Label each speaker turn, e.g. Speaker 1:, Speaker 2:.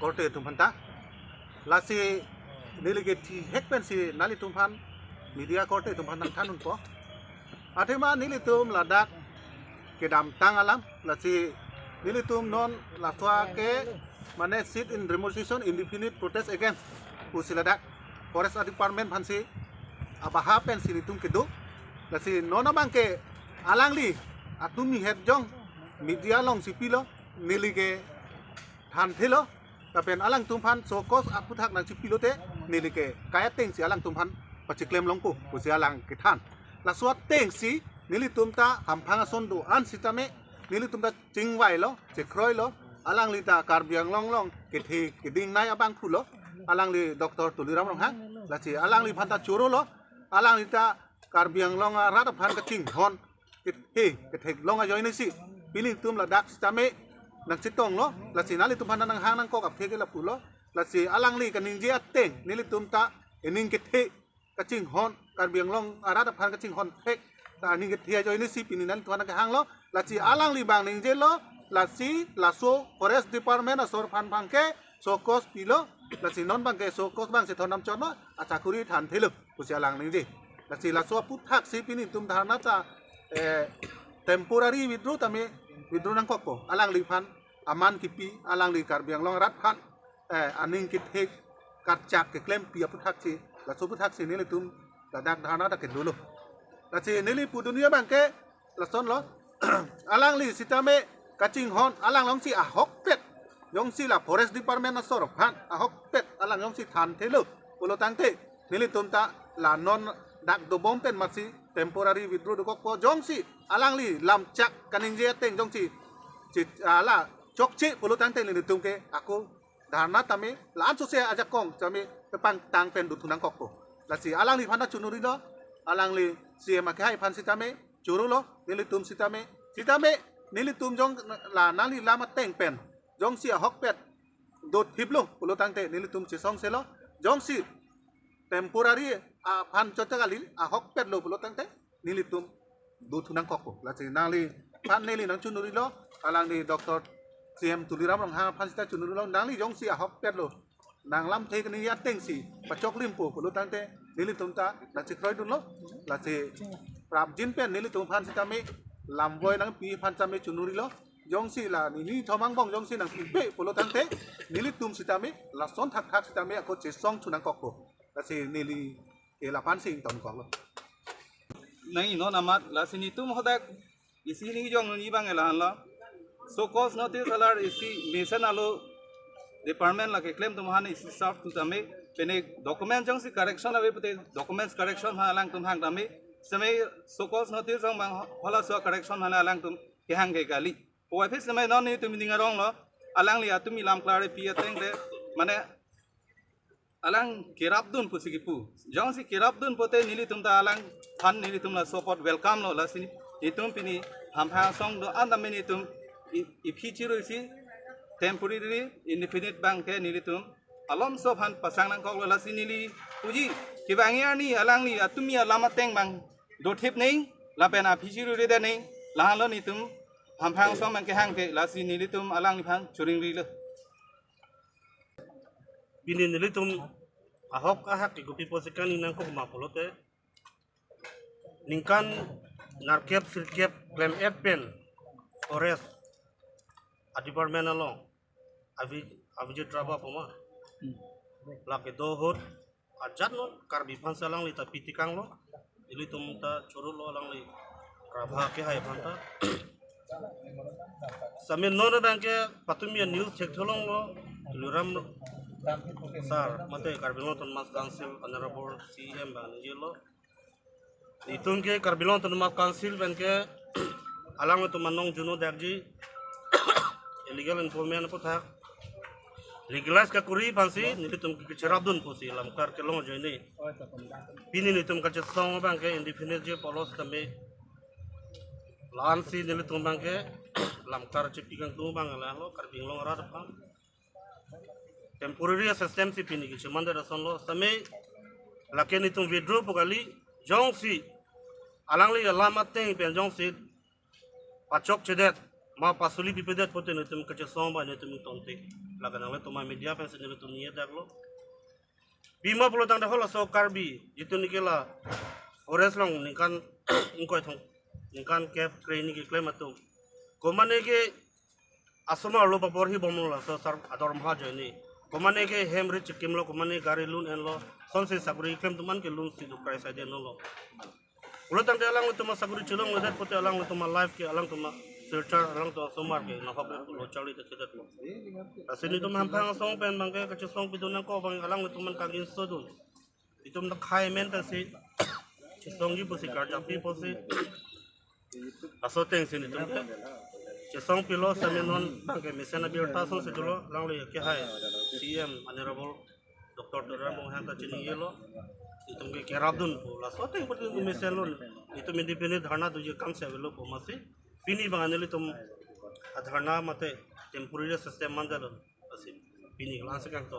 Speaker 1: korte tumpanta lasi nilige ti hekpen si nali tumpan media korte tumpan nang tanun po atema nilitum ladak kedam tangalam lasi nilitum non laswa ke mane sit in remotion indefinite protest against usiladak forest department phansi abaha pen sinitum kedu lasi nona bangke alangli atumi hedjong media long sipilo nilige than thilo tapen alang tumpan sokos aputhak nang sipilo te nilige kaya teng si alang tumpan pachiklem longpu usi alang kithan laswa teng si nilitum ta hamphanga sondu an sitame nilitum ta chingwai lo chekroi lo alang lita karbiang long kethi keding nai abang phulo alang li doktor tuliram rong ha lasi alang li phanta choro lo alang lita karbiang long rat phan ka ching hon kethek long a join si piling tum la dak sitame nang sitong lo lasi nali tum phan nang hang nang kok aphe ke la pulo lasi alang li kaning je ateng nilitum ta ening kethe ka ching hon karbiang long rat phan ka ching hon thek ta ning kethe join si pinin nan tuan ka hang lo lasi alang li bang ning je lo lasi laso forest department asor phan bangke sokos pilo lasi non bangke sokos bang se thonam chon no achakuri than theluk pusia lang ning je lasi laso puthak si pinin tum dharna cha temporary withdraw nang kokpo alang li phan aman kipi alang li karbiang long rat phan aning kithek katchak ke claim pia puthak si laso puthak si nili tum dadak dharna ta kedulu lasi nili pu dunia bangke lason lo alang li sitame kaching hon alang long si ahok pet yong si la forest department na sor phan ahok pet alang yong si than thelu pulo tangte nili tum ta la non dak do bom pen masi temporary withdraw do kokpo jong si alang li lam chak kaning je teng jong si ala chok chi pulo tangte ni tum ke aku dharna tame lan so se ajak kong tame tepang tang pen du tunang kokpo la si alang li phana chunuri lo alang li si ma khai phan sitame churu lo nili tum sitame nili tum jong la nali lama teng pen jong si hok pet dot hiplo pulo tangte nili tum si song selo jong si temporary phan chotagali hok pet lo pulo tangte nili tum du thunang kokpo la si nali phan nili nang chunuri lo alang ni doktor cm tuliram rong ha phan sita chunuri lo nali jong si hok pet lo nang lam the kani ya teng si pachok limpo pulo tangte nili tum ta la si kroi dun lo la si prap jin pen nili tum phan sita me lam boy nang pi phan chame chunuri lo jong si la ni thomang bong jong si nang pe pulo tangte nili tum sita me la son thak sita me ko che song chunang kokpo la si nili e la phan sing ton kok lo
Speaker 2: nang ino namat la sini tum hodak isi ni jong ni bang elan la so cause notice alar isi mission alo department la ke claim tum han isi serve tu tame pene document jong si correction ave pute documents correction ha lang tum hang tame समय सोकोस नोटिस जंग बang होला so correction hala alang tum ke hang ke gali poi phis समय non ni tum dinga rong lo alang li atumi lam klare pi ateng de mane alang kirap dun pusigi pu jong si kirap dun pote nili tum ta alang phan nili tum la support welcome lo la sini itum pini ham ha song do andam ni tum iphi chiru si temporary indefinite bang ke nili tum alom so phan pasang nang kok lo la sini li puji kibangia ni alang li atumi lama teng bang do thip ning la pena phichiru re de ning la lo ni tum ham phang som man ke hang ke la si ni li tum alang ni phang churing ri le
Speaker 3: bini nili tum ahok ahak ki gupi posikan inang ko mapolote ningkan narkep sirkep claim pen forest a department along avi traba poma la ke do hot ajat lo karbi phan salang li ta pitikang lo ili tum ta churu lo lang li rabha ke hai phan ta samin non banke patumi news check tholong lo luram sar mate karbilon ton mas council honorable cm bangji lo itung ke karbilon ton mas council banke alang to manong juno dakji illegal information po thak legalize ka kuri pansi nili tum ki cherabdun posi lam kar ke long joini pini ni tum ka chesong bang ke indefinite je polos tame lan si nili tum bang ke lam kar chipi kang tu bang la lo kar bing long ra pang temporary assistance si pini ki chimanda rason lo tame lake ni tum withdraw pokali jong si alang li alam ateng pen jong si pachok chedet ma pasuli pipedet pote no tum kache song ba no tum tonte lagan ale tuma media pen senelo tum nie daklo bima pulo tang daklo so karbi jitu nikela forest long ningkan ingkoi thong ningkan cap crane ki claim atum komane ke asoma lo babor hi bomla so sar ador ma joini komane ke hemri chikim lo komane gari lun en lo son se saguri claim tuman ke lun si do price ide no lo ulo tang de alang tuma saguri chulong ledat pote alang tuma live ke alang tuma filter alang to somar ke na hok lo chali te chedat lo asini tuma hampang song pen bangke kache song pidun ko bang alang tuma kang in sodun itum na khai men ta si song gi posi kar japi posi aso teng sini tum ke song pilo samenon bangke misena bir ta so se dulo lang le ke hai cm honorable dr Doramong hanta chini yelo itum ke kerabdun po la so teng potin miselon itum independent dharna duje kam se velo po masi pini banganeli tum adharna mate temporary system mandalo asi pini lanse kang to